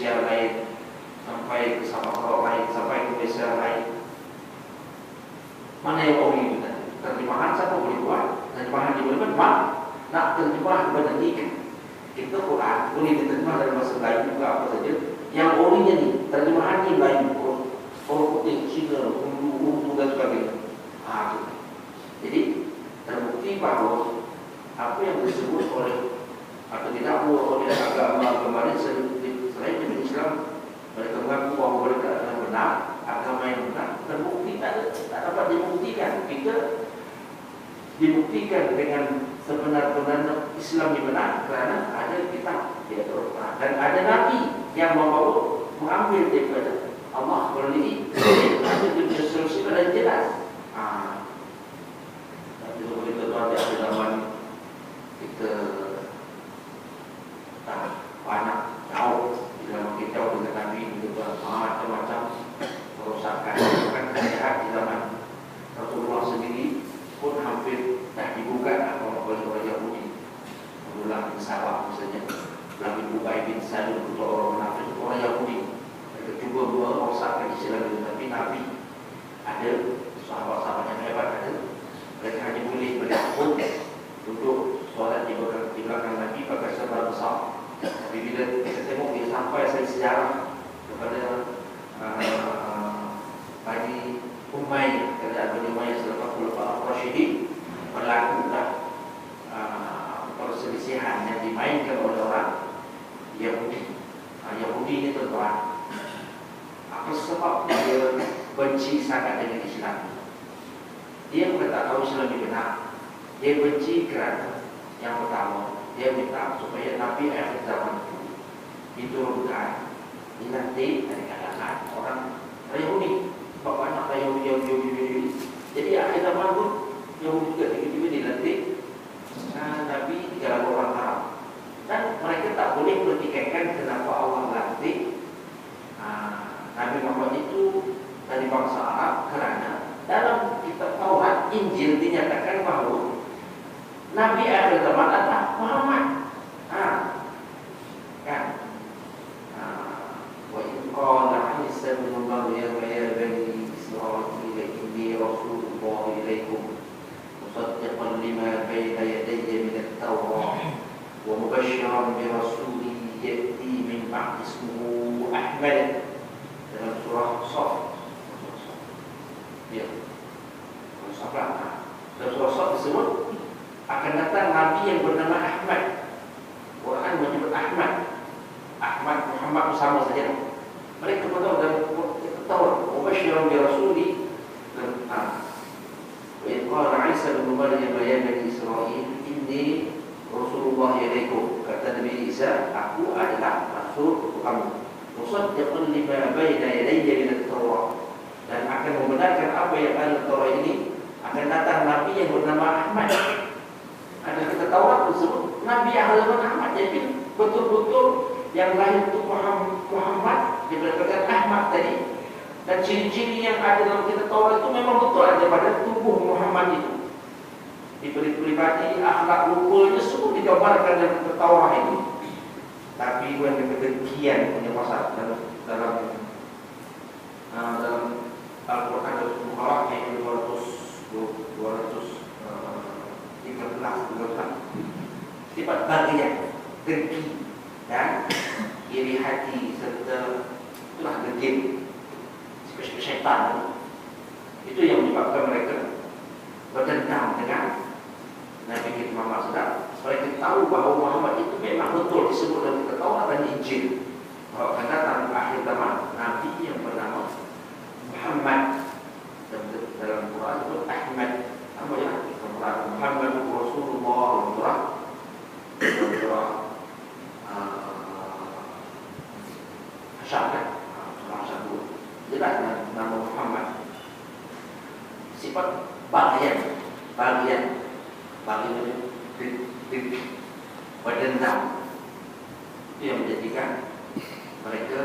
Malaysia lain, sampai ke Sabah Sarawak lain, sampai ke Malaysia lain. Mana yang ori itu tadi? Terjemahan siapa boleh buat? Terjemahan di mana? Mak nak terjemah kepada kita Quran boleh diterjemah dalam bahasa Melayu juga apa saja. Yang orinya ni terjemahan ni Melayu, orang putih, Cina, Urdu dan sebagainya. Jadi terbukti bahawa apa yang disebut oleh atau didakwa oleh agama lain selain daripada Islam, mereka mengaku bahawa mereka adalah benar, agama yang benar, terbukti tak dapat dibuktikan. Kita dibuktikan dengan sebenar-benarnya Islam yang benar kerana ada kitab iaitu Al-Quran dan ada Nabi yang mengambil daripada Allah melalui ada instruksi dan jelas. Tapi kalau kita tahu ada zaman kita banyak jauh di dalam kita dengan Nabi juga macam-macam kerosakan. Kan saya lihat di zaman Rasulullah sendiri pun hampir dah dibuka oleh orang Yahudi. Abdullah bin Sabah misalnya, Abdullah bin Ubay bin Salul, orang munafik, orang Yahudi. Mereka cuba merosakkan Islam itu, tapi Nabi ada sahabat-sahabat yang hebat ada. Mereka hanya boleh berlakon duduk solat di belakang Nabi pakai serba besar. Tapi bila kita tengok dia sampai sejarah kepada Bani Umayyah, kerajaan Bani Umayyah selepas Khulafaur Rasyidin, berlakulah perselisihan yang dimainkan oleh orang Yahudi. Yahudi ini tuan-tuan, apa sebab dia benci sangat dengan Islam? Dia bukan tak tahu Islam itu benar. Dia benci kerana yang pertama, dia minta supaya Nabi akhir zaman diturunkan dilantik dari kalangan orang Yahudi. Sebab banyak Yahudi. Jadi akhir zaman pun Yahudi juga tiba-tiba dilantik Nabi di kalangan orang Arab. Dan mereka tak boleh pertikaikan kenapa Allah lantik Nabi Muhammad itu dari bangsa Arab, kerana dalam kitab Taurat, Injil dinyatakan bahawa Nabi akhir zaman adalah Muhammad. Kan? Wa in qala Isa bin Maryam ya bani Israil inni rasulullah ilaikum musaddiqan lima bayna yadayya min at-Tawrah wa mubashshiran bi rasulin ya'ti min ba'di ismuhu Ahmad. Dalam surah Shaf. Ya. Dalam surah Shaf disebut akan datang Nabi yang bernama Ahmad. Quran menyebut Ahmad Muhammad sama saja. Mereka tahu dalam Taurat, mubasysyiran bi rasuli wa in qala Isa bin Maryam ya bani Israil inni rasulullah ilaikum. Kata Nabi Isa, aku adalah rasul untuk kamu, musaddiqan lima bayna yadayya min at-Taurat, dan akan membenarkan apa yang ada dalam Taurat ini. Akan datang Nabi yang bernama Ahmad. Ada kita Taurat tersebut Nabi ahli zaman Ahmad. Jadi betul-betul yang lain itu Muhammad diberikan Ahmad tadi. Dan ciri-ciri yang ada dalam kita Taurat itu memang betul ada pada tubuh Muhammad itu. Diberi pribadi, akhlak, rupanya semua digambarkan dalam kita Taurat ini. Tapi bukan kedengkian punya pasal dalam Al-Quran Al-Muharram yang 213 sifat bagian dengki dan iri hati serta itulah dengki syaitan. Itu yang menyebabkan mereka berdendam dengan Nabi kita Muhammad SAW. Mereka tahu bahawa Muhammad itu memang betul disebut dalam kitab Taurat dan Injil, bahawa akan datang akhir zaman Nabi yang bernama Muhammad. Dalam Quran itu Ahmad. Apa ya? Muhammad Rasulullah. Surah Asy'ab kan? Surah Asy'ab. Jelas nama Muhammad. Sifat bagian berdendam. Itu yang menjadikan mereka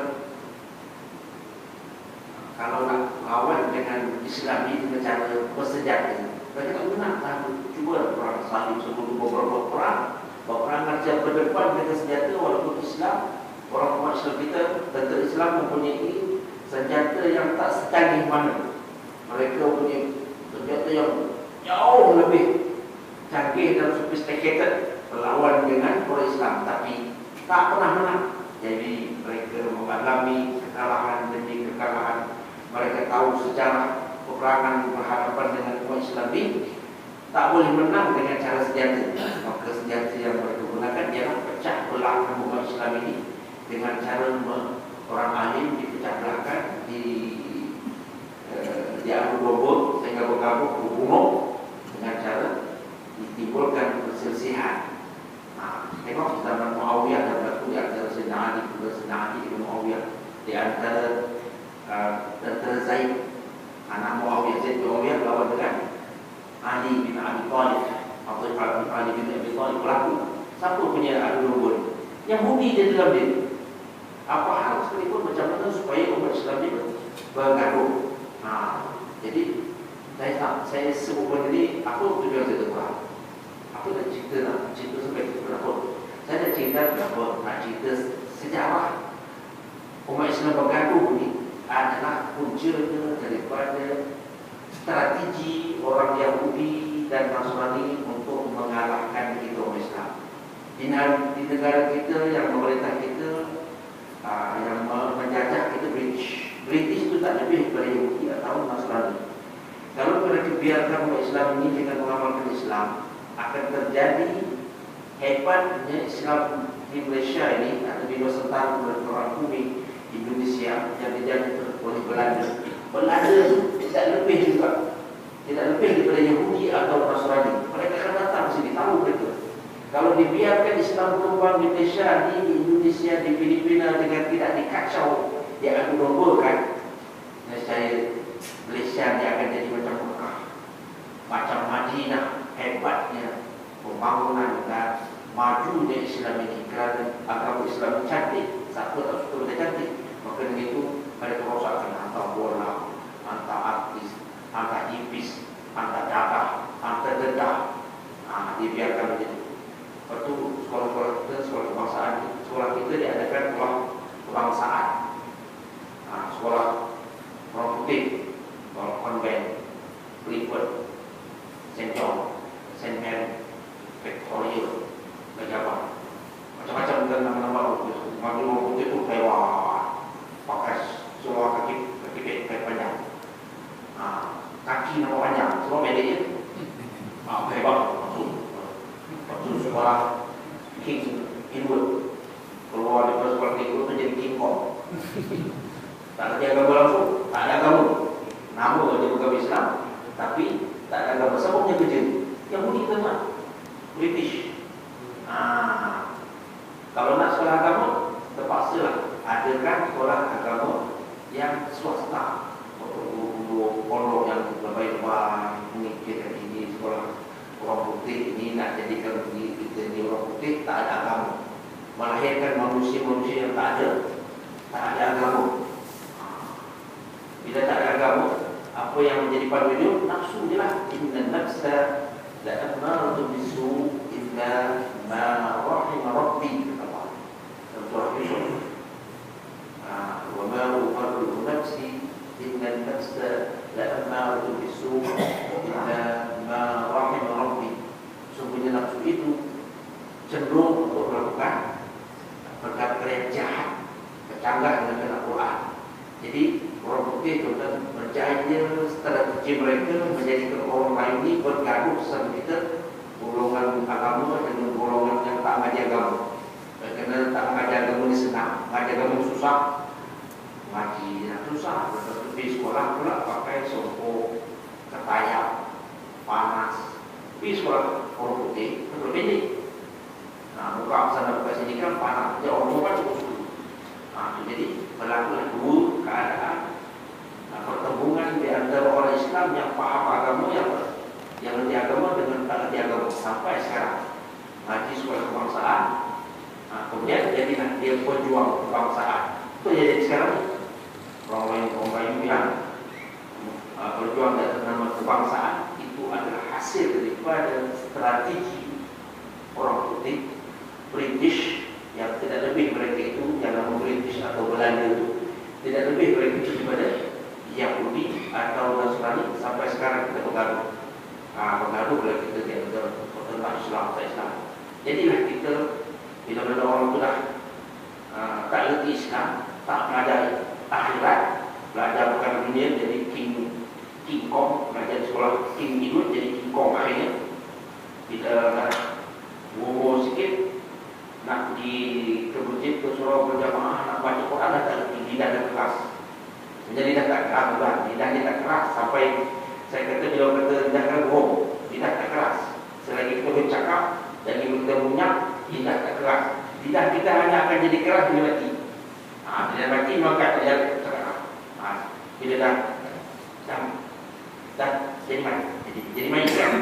kalau nak lawan dengan Islam ini dengan cara bersenjata, mereka tak guna. Cuba perang salib sebelum beberapa perang, bawa perang kerja berdepan dengan senjata walaupun Islam Orang umat Islam kita, tentera Islam mempunyai senjata yang tak secanggih mana. Mereka punya senjata yang jauh lebih canggih dan sophisticated berlawan dengan orang Islam, tapi tak pernah menang. Jadi mereka mengalami kekalahan demi kekalahan. Mereka tahu sejarah peperangan berhadapan dengan umat Islam ini tak boleh menang dengan cara senjata. Maka senjata yang mereka gunakan ialah pecah belah umat Islam ini dengan cara orang alim dipecah belahkan, diadu domba sehingga bergabung berbunuh dengan cara ditimbulkan perselisihan. Tengok zaman Muawiyah dan berlaku di antara Sayyidina Ali dengan Muawiyah, di antara tentera Zaid, anak Muawiyah, Zaid bin Muawiyah lawan dengan Ali bin Abi Thalib atau Ali bin Abi Thalib berlaku. Siapa punya adu domba? Yahudi dia dalam dia. Apa hal sekalipun macam mana supaya umat Islam ini bergaduh. Jadi saya sebutkan ini, apa tujuan saya tuan? Aku nak cerita sampai berapa? Saya nak cerita berapa? Nak cerita sejarah umat Islam bergaduh ini adalah puncanya daripada strategi orang Yahudi dan Nasrani untuk mengalahkan kita umat Islam. Di negara kita yang memerintah kita, yang menjajah kita British itu tak lebih daripada Yahudi atau Nasrani. Kalau mereka biarkan umat Islam ini dengan mengamalkan Islam, akan terjadi hebatnya Islam di Malaysia ini atau di Nusantara dan orang bumi Indonesia yang dijajah oleh Belanda. Belanda itu tidak lebih juga, tidak lebih daripada Yahudi atau Nasrani. Mereka akan datang sini, tahu mereka. Kalau dibiarkan Islam berkembang di Malaysia, di Indonesia, di Filipina dengan tidak dikacau, dia akan berubahkan. Saya Malaysia dia akan jadi macam Mekah, macam Madinah. Hebatnya pembangunan dan majunya Islam ini kerana agama Islam cantik. Siapa tak suka benda cantik? Maka dengan itu mereka rosakkan hantar bola, hantar artis, hantar hipis, hantar dadah, hantar dedah. Dibiarkan begitu. Lepas itu sekolah-sekolah kita, sekolah kebangsaan, sekolah kita diadakan sekolah kebangsaan, sekolah orang putih, sekolah konvent, Clifford, St. John, St. Mary, Victoria, Pejabat, macam-macam dengan nama-nama orang putih itu hewan, pakai semua kaki panjang, kaki nama panjang, semua bedanya, hebat, maksud sekolah King Inwood, keluar dari sekolah King Inwood menjadi King Kong, tak ada agama langsung, tak ada agama, nama dia agama Islam, tapi tak ada agama, sebabnya kerja. Yahudi teman, British. Kalau nak sekolah agama, terpaksalah adakan sekolah agama yang swasta. Pondok yang lebay-lebay, memikirkan ini sekolah orang putih ini nak jadikan kita ni orang putih, tak ada agama. Melahirkan manusia-manusia yang tak ada agama. Bila tak ada agama, apa yang menjadi pandu dia? Nafsu je lah. Inna nafsa la'ammaratu bisu illa ma rahima rabbi, kata Allah dalam surah Yusuf. Wa ma uqarribu nafsi inna nafsa la'ammaratu bisu illa ma rahima rabbi. Sungguhnya nafsu itu cenderung untuk melakukan perkara yang jahat, bercanggah dengan Al-Quran. Jadi orang putih itu kan berjaya strategi mereka menjadikan orang lain ini bergaduh sama kita, golongan agama dengan golongan yang tak mengajar agama. Kerana tak mengajar agama ini senang, mengajar agama susah, ngaji yang susah. Tetapi sekolah pula pakai songkok, ketayak, panas. Tapi sekolah orang putih berbeda. Buka sana buka sini kan panas, dia orang tua cukup sulit. Jadi berlakulah dua keadaan pertemuan di antara orang Islam yang faham agama, yang lebih agama dengan tak lebih agama sampai sekarang. Ngaji sekolah kebangsaan, kemudian jadilah dia pejuang kebangsaan. Itu jadi sekarang orang lain bilang berjuang dan nama kebangsaan itu adalah hasil daripada strategi orang putih British yang tidak lebih mereka itu yang tidak lebih begitu daripada Yahudi atau Nasrani. Sampai sekarang kita bergaduh, kalau kita tidak tentang Islam atau Islam. Jadilah kita bila-bila orang itu dah tak erti Islam, tak mengajari akhirat, belajar perkara dunia jadi King Kong, belajar di sekolah King hidup jadi King Kong. Akhirnya kita nak bobo sikit, nak pergi ke masjid, ke surau berjamaah, nak baca Quran, dah tak erti, lidah dah keras. Menjadi dah tak keras juga, lidah dia tak keras. Sampai saya kata, bila orang kata lidah kan bohong, lidah tak keras. Selagi kita bercakap dan kita bunyak, lidah tak keras. Lidah kita hanya akan jadi keras bila mati. Bila mati maka dia cakap. Bila dah jadi main, jadi main kan.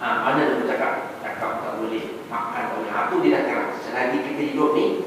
Mana dia bercakap, cakap tak boleh, makan tak boleh. Itu dia dah keras. Selagi kita hidup ni,